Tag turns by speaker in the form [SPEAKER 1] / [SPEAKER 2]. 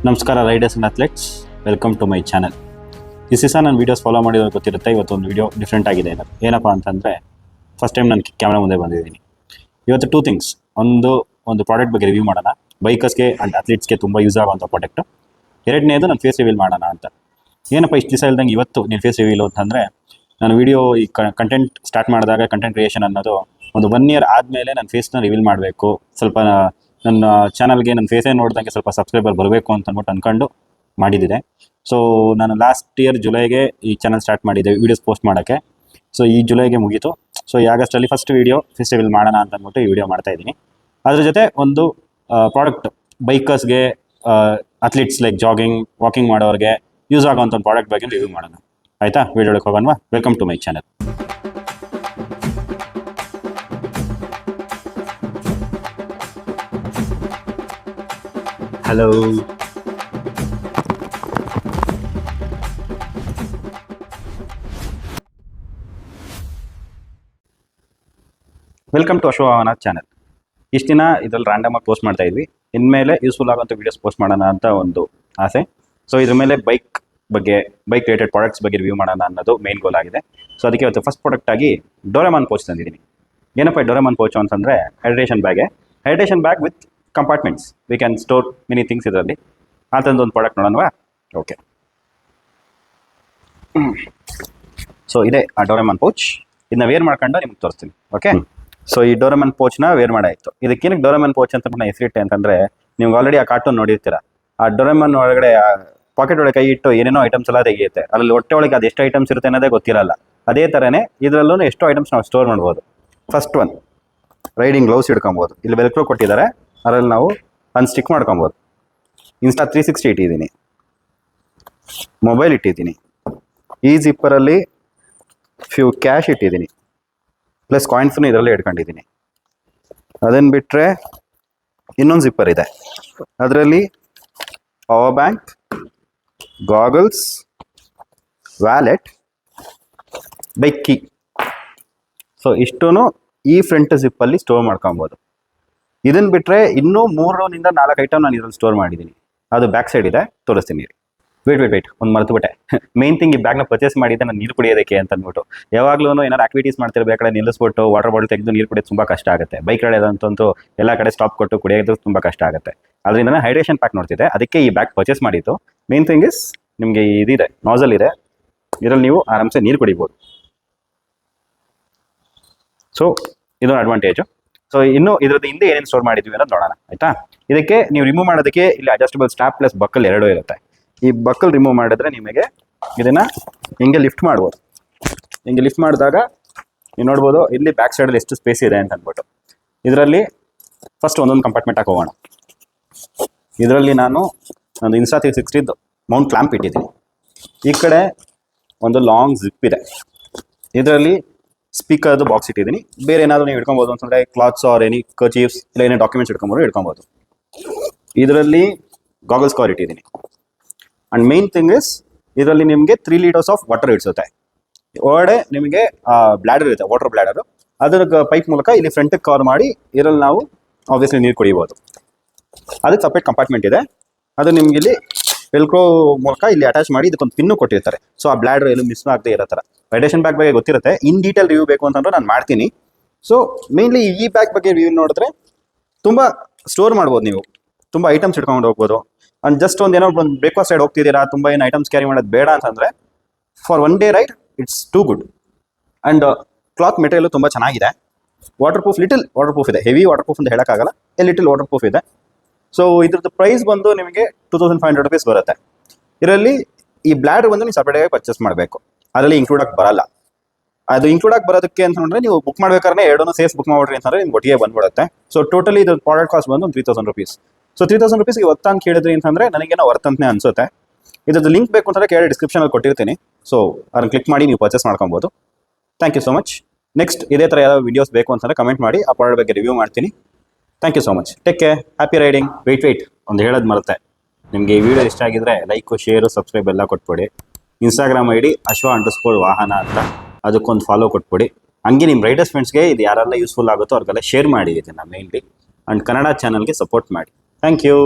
[SPEAKER 1] ನಮಸ್ಕಾರ riders and athletes, welcome to my channel. ಈ season ನಾನು ವೀಡಿಯೋಸ್ ಫಾಲೋ ಮಾಡಿರೋದು ಗೊತ್ತಿರುತ್ತೆ. ಇವತ್ತೊಂದು ವೀಡಿಯೋ ಡಿಫ್ರೆಂಟ್ ಆಗಿದೆ. ಏನಪ್ಪ ಅಂತಂದರೆ, ಫಸ್ಟ್ ಟೈಮ್ ನಾನು ಕ್ಯಾಮ್ರಾ ಮುಂದೆ ಬಂದಿದ್ದೀನಿ. ಇವತ್ತು ಟೂ ಥಿಂಗ್ಸ್. ಒಂದು ಪ್ರಾಡಕ್ಟ್ ಬಗ್ಗೆ ರಿವ್ಯೂ ಮಾಡೋಣ, ಬೈಕರ್ಸ್ಗೆ ಆ್ಯಂಡ್ ಅಥ್ಲೀಟ್ಸ್ಗೆ ತುಂಬ ಯೂಸ್ ಆಗುವಂಥ ಪ್ರಾಡಕ್ಟು. ಎರಡನೇದು ನಾನು ಫೇಸ್ ರಿವೀಲ್ ಮಾಡೋಣ ಅಂತ. ಏನಪ್ಪ ಇಷ್ಟು ದಿವಸ ಇಲ್ದಂಗೆ ಇವತ್ತು ನೀನು ಫೇಸ್ ರಿವೀಲು ಅಂತಂದರೆ, ನಾನು ವೀಡಿಯೋ ಈ ಕಂಟೆಂಟ್ ಸ್ಟಾರ್ಟ್ ಮಾಡಿದಾಗ ಕಂಟೆಂಟ್ ಕ್ರಿಯೇಷನ್ ಅನ್ನೋದು ಒಂದು 1 year ಆದಮೇಲೆ ನನ್ನ ಫೇಸ್ನ ರಿವೀಲ್ ಮಾಡಬೇಕು, ಸ್ವಲ್ಪ ನನ್ನ ಚಾನಲ್ಗೆ ನನ್ನ ಫೇಸೇ ನೋಡಿದಂಗೆ ಸ್ವಲ್ಪ ಸಬ್ಸ್ಕ್ರೈಬರ್ ಬರಬೇಕು ಅಂತ ಅಂದ್ಕೊಂಡು ಮಾಡಿದ್ದಿದೆ. ಸೊ ನಾನು ಲಾಸ್ಟ್ ಇಯರ್ ಜುಲೈಗೆ ಈ ಚಾನಲ್ ಸ್ಟಾರ್ಟ್ ಮಾಡಿದ್ದೆ ವೀಡಿಯೋಸ್ ಪೋಸ್ಟ್ ಮಾಡೋಕ್ಕೆ. ಸೊ ಈ ಜುಲೈಗೆ ಮುಗೀತು. ಸೊ ಈ ಆಗಸ್ಟಲ್ಲಿ ಫಸ್ಟ್ ವೀಡಿಯೋ ಫೇಸ್ ರಿವೀಲ್ ಮಾಡೋಣ ಅಂತ ಅಂದ್ಬಿಟ್ಟು ಈ ವಿಡಿಯೋ ಮಾಡ್ತಾಯಿದ್ದೀನಿ. ಅದ್ರ ಜೊತೆ ಒಂದು ಪ್ರಾಡಕ್ಟ್ ಬೈಕರ್ಸ್ಗೆ, ಅಥ್ಲೀಟ್ಸ್ ಲೈಕ್ ಜಾಗಿಂಗ್, ವಾಕಿಂಗ್ ಮಾಡೋರಿಗೆ ಯೂಸ್ ಆಗೋವಂಥ ಒಂದು ಪ್ರಾಡಕ್ಟ್ ಬಗ್ಗೆ ರಿವ್ಯೂ ಮಾಡೋಣ. ಆಯಿತಾ? ವೀಡಿಯೋಕ್ಕೆ ಹೋಗೋಣವಾ? Welcome to my channel. Hello, welcome to Ashok channel. ಇಷ್ಟು ದಿನ ಇದರಲ್ಲಿ ರ್ಯಾಂಡಮಾಗಿ ಪೋಸ್ಟ್ ಮಾಡ್ತಾ ಇದ್ವಿ. ಇನ್ಮೇಲೆ ಯೂಸ್ಫುಲ್ ಆಗೋಂಥ ವೀಡಿಯೋಸ್ ಪೋಸ್ಟ್ ಮಾಡೋಣ ಅಂತ ಒಂದು ಆಸೆ. ಸೊ ಇದ್ರ ಮೇಲೆ ಬೈಕ್ ರಿಲೇಟೆಡ್ ಪ್ರಾಡಕ್ಟ್ಸ್ ಬಗ್ಗೆ ರಿವ್ಯೂ ಮಾಡೋಣ ಅನ್ನೋದು ಮೇನ್ ಗೋಲ್ ಆಗಿದೆ. ಸೊ ಅದಕ್ಕೆ ಇವತ್ತು ಫಸ್ಟ್ ಪ್ರಾಡಕ್ಟ್ ಆಗಿ ಡೋರೆಮಾನ್ ಪೋಚ್ ತಂದಿದ್ದೀನಿ. ಏನಪ್ಪ ಡೋರೆಮಾನ್ ಪೋಚ್ ಅಂತಂದರೆ, hydration bag with compartments. We can store many things ಇದರಲ್ಲಿ. ಆ ಥರದ್ದು ಒಂದು ಪ್ರಾಡಕ್ಟ್ ನೋಡೋಣವಾ? ಓಕೆ. ಸೊ ಇದೇ ಆ ಡೋರೆಮಾನ್ ಪೋಚ್. ಇದನ್ನ ವೇರ್ ಮಾಡ್ಕೊಂಡು ನಿಮ್ಗೆ ತೋರಿಸ್ತೀನಿ. ಓಕೆ. ಸೊ ಈ ಡೋರೆಮಾನ್ ಪೋಚ್ನ ವೇರ್ ಮಾಡಾಯಿತು. ಇದಕ್ಕೇನಕ್ಕೆ ಡೋರೆಮಾನ್ ಪೋಚ್ ಅಂತ ನಾನು ಹೆಸರಿಟ್ಟೆ ಅಂತಂದರೆ, ನೀವು ಆಲ್ರೆಡಿ ಆ ಕಾರ್ಟೂನ್ ನೋಡಿರ್ತೀರ. ಆ ಡೋರೆಮಾನ್ ಒಳಗಡೆ ಪಾಕೆಟ್ ಒಳಗೆ ಕೈ ಇಟ್ಟು ಏನೇನೋ ಐಟಮ್ಸ್ ಎಲ್ಲ ತೆಗೆಯುತ್ತೆ. ಅಲ್ಲಿ ಹೊಟ್ಟೆ ಒಳಗೆ ಅದು ಎಷ್ಟು ಐಟಮ್ಸ್ ಇರುತ್ತೆ ಅನ್ನೋದೇ ಗೊತ್ತಿರಲ್ಲ. ಅದೇ ಥರನೇ ಇದರಲ್ಲೂ ಎಷ್ಟು ಐಟಮ್ಸ್ ನಾವು ಸ್ಟೋರ್ ಮಾಡ್ಬೋದು. ಫಸ್ಟ್ ಒನ್, ರೈಡಿಂಗ್ ಗ್ಲೌಸ್ ಇಟ್ಕೊಬೋದು. ಇಲ್ಲಿ ವೆಲ್ಕ್ರೋ ಕೊಟ್ಟಿದ್ದಾರೆ, ಅದರಲ್ಲಿ ನಾವು ಅನ್ಸ್ಟಿಕ್ ಮಾಡ್ಕೊಬೋದು. ಇನ್ಸ್ಟಾ 360 ಇಟ್ಟಿದ್ದೀನಿ, ಮೊಬೈಲ್ ಇಟ್ಟಿದ್ದೀನಿ, ಈ ಜಿಪ್ಪರಲ್ಲಿ ಫ್ಯೂ ಕ್ಯಾಶ್ ಇಟ್ಟಿದ್ದೀನಿ, ಪ್ಲಸ್ ಕಾಯಿನ್ಸನ್ನು ಇದರಲ್ಲೇ ಇಟ್ಕೊಂಡಿದ್ದೀನಿ. ಅದನ್ನು ಬಿಟ್ಟರೆ ಇನ್ನೊಂದು ಜಿಪ್ಪರ್ ಇದೆ, ಅದರಲ್ಲಿ power bank, goggles, wallet, bike key. So ಇಷ್ಟೂ ಈ ಫ್ರಂಟ್ ಜಿಪ್ಪಲ್ಲಿ ಸ್ಟೋರ್ ಮಾಡ್ಕೊಬೋದು. ಇದನ್ನು ಬಿಟ್ಟರೆ ಇನ್ನೂ 3 ನಿಂದ 4 ಐಟಮ್ ನಾನು ಇದರಲ್ಲಿ ಸ್ಟೋರ್ ಮಾಡಿದ್ದೀನಿ. ಅದು ಬ್ಯಾಕ್ ಸೈಡ್ ಇದೆ, ತೋರಿಸ್ತೀನಿ. ವೇಟ್ ಒಂದು ಮರೆತುಬಿಟ್ಟೆ. ಮೇನ್ ಥಿಂಗ್, ಈ ಬ್ಯಾಗ್ನ ಪರ್ಚೇಸ್ ಮಾಡಿದ್ದೆ ನಾನು ನೀರು ಕುಡಿಯೋದಕ್ಕೆ ಅಂತ ಅಂದ್ಬಿಟ್ಟು. ಯಾವಾಗಲೂ ಏನಾದ್ರು ಆಕ್ಟಿವಿಟೀಸ್ ಮಾಡ್ತಿರ್ಬೇಕಾದ್ರೆ ನಿಲ್ಲಿಸ್ಬಿಟ್ಟು ವಾಟರ್ ಬಾಟಲ್ ತೆಗೆದು ನೀರು ಕುಡಿಯೋದು ತುಂಬ ಕಷ್ಟ ಆಗುತ್ತೆ. ಬೈಕ್ ರೈಡೋದಂತೂ ಎಲ್ಲ ಕಡೆ ಸ್ಟಾಪ್ ಕೊಟ್ಟು ಕುಡಿಯೋದು ತುಂಬ ಕಷ್ಟ ಆಗುತ್ತೆ. ಅದರಿಂದ ನಾನು ಹೈಡ್ರೇಷನ್ ಪ್ಯಾಕ್ ನೋಡ್ತಿದ್ದೆ, ಅದಕ್ಕೆ ಈ ಬ್ಯಾಗ್ ಪರ್ಚೇಸ್ ಮಾಡಿದ್ದು. ಮೇನ್ ಥಿಂಗ್ ಇಸ್, ನಿಮಗೆ ಇದಿದೆ, ನಾಸಲ್ ಇದೆ, ಇದರಲ್ಲಿ ನೀವು ಆರಾಮ್ಸೆ ನೀರು ಕುಡಿಬೋದು. ಸೊ ಇದೊಂದು ಅಡ್ವಾಂಟೇಜು. ಸೊ ಇನ್ನು ಇದರದ್ದು ಹಿಂದೆ ಏನೇನು ಸ್ಟೋರ್ ಮಾಡಿದ್ವಿ ಅನ್ನೋದು ನೋಡೋಣ. ಆಯಿತಾ? ಇದಕ್ಕೆ ನೀವು ರಿಮೂವ್ ಮಾಡೋದಕ್ಕೆ ಇಲ್ಲಿ ಅಡ್ಜಸ್ಟಬಲ್ ಸ್ಟ್ಯಾಪ್ ಪ್ಲಸ್ ಬಕ್ಕಲ್ ಎರಡೂ ಇರುತ್ತೆ. ಈ ಬಕ್ಕಲ್ ರಿಮೂವ್ ಮಾಡಿದ್ರೆ ನಿಮಗೆ ಇದನ್ನು ಹಿಂಗೆ ಲಿಫ್ಟ್ ಮಾಡ್ಬೋದು. ಹಿಂಗೆ ಲಿಫ್ಟ್ ಮಾಡಿದಾಗ ನೀವು ನೋಡ್ಬೋದು ಇಲ್ಲಿ ಬ್ಯಾಕ್ ಸೈಡಲ್ಲಿ ಎಷ್ಟು ಸ್ಪೇಸ್ ಇದೆ ಅಂತ ಅಂದ್ಬಿಟ್ಟು. ಇದರಲ್ಲಿ ಫಸ್ಟ್ ಒಂದೊಂದು ಕಂಪಾರ್ಟ್ಮೆಂಟ್ ಹಾಕಿ ಹೋಗೋಣ. ಇದರಲ್ಲಿ ನಾನು ಒಂದು ಇನ್ಸ್ಟಾ 360 ಮೌಂಟ್ ಕ್ಲಾಂಪ್ ಇಟ್ಟಿದ್ದೀನಿ. ಈ ಕಡೆ ಒಂದು ಲಾಂಗ್ ಜಿಪ್ ಇದೆ. ಇದರಲ್ಲಿ ಸ್ಪೀಕರ್ದು ಬಾಕ್ಸ್ ಇಟ್ಟಿದ್ದೀನಿ. ಬೇರೆ ಏನಾದರೂ ನೀವು ಇಟ್ಕೊಬೋದು ಅಂತಂದರೆ ಕ್ಲಾತ್ಸ್ ಆರ್ ಎನಿ ಕರ್ಚೀಫ್ಸ್ ಇಲ್ಲ ಏನೇ ಡಾಕ್ಯುಮೆಂಟ್ಸ್ ಇಟ್ಕೊಬೋದು. ಇದರಲ್ಲಿ ಗಾಗಲ್ಸ್ ಕವರ್ ಇಟ್ಟಿದ್ದೀನಿ. ಆ್ಯಂಡ್ ಮೇನ್ ಥಿಂಗ್ ಇಸ್, ಇದರಲ್ಲಿ ನಿಮಗೆ 3 liters ಆಫ್ ವಾಟರ್ ಇಡಿಸುತ್ತೆ. ಒಳಗಡೆ ನಿಮಗೆ ಬ್ಲ್ಯಾಡರ್ ಇರುತ್ತೆ, ವಾಟರ್ ಬ್ಲ್ಯಾಡರು. ಅದರ ಪೈಪ್ ಮೂಲಕ ಇಲ್ಲಿ ಫ್ರಂಟಿಗೆ ಕವರ್ ಮಾಡಿ ಇದರಲ್ಲಿ ನಾವು ಆಬ್ವಿಯಸ್ಲಿ ನೀರು ಕುಡಿಬೋದು. ಅದಕ್ಕೆ ಸಪ್ರೇಟ್ ಕಂಪಾರ್ಟ್ಮೆಂಟ್ ಇದೆ. ಅದು ನಿಮ್ಗೆ ಇಲ್ಲಿ ವೆಲ್ಕ್ರೋ ಮೂಲಕ ಇಲ್ಲಿ ಅಟ್ಯಾಚ್ ಮಾಡಿ ಇದಕ್ಕೊಂದು ಪಿನ್ನು ಕೊಟ್ಟಿರ್ತಾರೆ. ಸೊ ಆ ಬ್ಲ್ಯಾಡರ್ ಎಲ್ಲೂ ಮಿಸ್ ಆಗದೆ ಇರೋ ಥರ. ಹೈಡ್ರೇಷನ್ ಬ್ಯಾಗ್ ಬಗ್ಗೆ ಗೊತ್ತಿರುತ್ತೆ. ಇನ್ ಡೀಟೇಲ್ ರಿವ್ಯೂ ಬೇಕು ಅಂತಂದ್ರೆ ನಾನು ಮಾಡ್ತೀನಿ. ಸೊ ಮೇನ್ಲಿ ಈ ಬ್ಯಾಗ್ ಬಗ್ಗೆ ರಿವ್ಯೂ ನೋಡಿದ್ರೆ ತುಂಬ ಸ್ಟೋರ್ ಮಾಡ್ಬೋದು. ನೀವು ತುಂಬ ಐಟಮ್ಸ್ ಇಟ್ಕೊಂಡು ಹೋಗ್ಬೋದು. ಆ್ಯಂಡ್ ಜಸ್ಟ್ ಒಂದು ಬ್ರೇಕ್ಫಾಸ್ಟ್ ಸೈಡ್ ಹೋಗ್ತಿದ್ದೀರಾ, ತುಂಬ ಏನು ಐಟಮ್ಸ್ ಕ್ಯಾರಿ ಮಾಡೋದು ಬೇಡ ಅಂತಂದರೆ, for 1 day ride it's too good. And cloth material ತುಂಬ ಚೆನ್ನಾಗಿದೆ. ಲಿಟಲ್ ವಾಟರ್ ಪ್ರೂಫ್ ಇದೆ. ಹೆವಿ ವಾಟರ್ ಪ್ರೂಫ್ ಅಂತ ಹೇಳೋಕ್ಕಾಗಲ್ಲ, ಲಿಟಲ್ ವಾಟರ್ ಪ್ರೂಫ್ ಇದೆ. ಸೊ ಇದ್ರದ್ದು ಪ್ರೈಸ್ ಬಂದು ನಿಮಗೆ 2500 rupees ಬರುತ್ತೆ. ಇದರಲ್ಲಿ ಈ ಬ್ಲ್ಯಾಡರ್ ಬಂದು ನೀವು ಸಪ್ರೇಟಾಗಿ ಪರ್ಚೇಸ್ ಮಾಡಬೇಕು. ಅದರಲ್ಲಿ ಇನ್ಕ್ಲೂಡ್ ಆಗಿ ಬರಲ್ಲ. ಅದು ಇನ್ಕ್ಲೂಡ್ ಆಗಿ ಬರೋದಕ್ಕೆ ಅಂತಂದರೆ ನೀವು ಬುಕ್ ಮಾಡ್ಬೇಕಾದ್ರೆ ಎರಡೂ ಸೇಫ್ ಬುಕ್ ಮಾಡಿಬಿಡ್ರಿ ಅಂತಂದರೆ ನಿಮ್ಗೆ ಒಟ್ಟಿಗೆ ಬಂದ್ಬಿಡುತ್ತೆ. ಸೊ ಟೋಟಲಿ ಇದು ಪ್ರಾಡಕ್ಟ್ ಕಾಸ್ಟ್ ಬಂದು 3000 rupees. ಸೊ 3000 rupees ವರ್ತ್ ಅಂತ ಕೇಳಿದ್ರಿ ಅಂತಂದರೆ ನನಗೇನೋ ವರ್ತ್ ಅಂತಲೇ ಅನಿಸುತ್ತೆ. ಇದ್ರದ್ದು ಲಿಂಕ್ ಬೇಕು ಅಂತಂದರೆ ಕೆಳಗೆ ಡಿಸ್ಕ್ರಿಪ್ಷನಲ್ಲಿ ಕೊಟ್ಟಿರ್ತೀನಿ. ಸೊ ಅದನ್ನು ಕ್ಲಿಕ್ ಮಾಡಿ ನೀವು ಪರ್ಚೇಸ್ ಮಾಡ್ಕೊಬೋದು. Thank you so much. Next ಇದೇ ಥರ ಯಾವ್ದಾದ್ರು ವೀಡಿಯೋಸ್ ಬೇಕು ಅಂತಂದರೆ ಕಮೆಂಟ್ ಮಾಡಿ, ಆ ಪ್ರಾಡಕ್ಟ್ ಬಗ್ಗೆ ರಿವ್ಯೂ ಮಾಡ್ತೀನಿ. Thank you so much. Take care. Happy riding. Wait ಒಂದು ಹೇಳೋದು ಮರುತ್ತೆ. ನಿಮಗೆ ಈ ವಿಡಿಯೋ ಇಷ್ಟ ಆಗಿದ್ರೆ ಲೈಕು, ಶೇರು, ಸಬ್ಸ್ಕ್ರೈಬ್ ಎಲ್ಲ ಕೊಟ್ಬಿಡಿ. ಇನ್ಸ್ಟಾಗ್ರಾಮ್ ID ashwa_ವಾಹನ ಅಂತ, ಅದಕ್ಕೊಂದು ಫಾಲೋ ಕೊಟ್ಬಿಡಿ. ಹಂಗೆ ನಿಮ್ಮ ರೈಡರ್ಸ್ ಫ್ರೆಂಡ್ಸ್ಗೆ ಇದು ಯಾರೆಲ್ಲ ಯೂಸ್ಫುಲ್ ಆಗುತ್ತೋ ಅವ್ರಿಗೆಲ್ಲ ಶೇರ್ ಮಾಡಿ ಇದನ್ನು ಮೇನ್ಲಿ. ಆ್ಯಂಡ್ ಕನ್ನಡ ಚಾನಲ್ಗೆ ಸಪೋರ್ಟ್ ಮಾಡಿ. Thank you.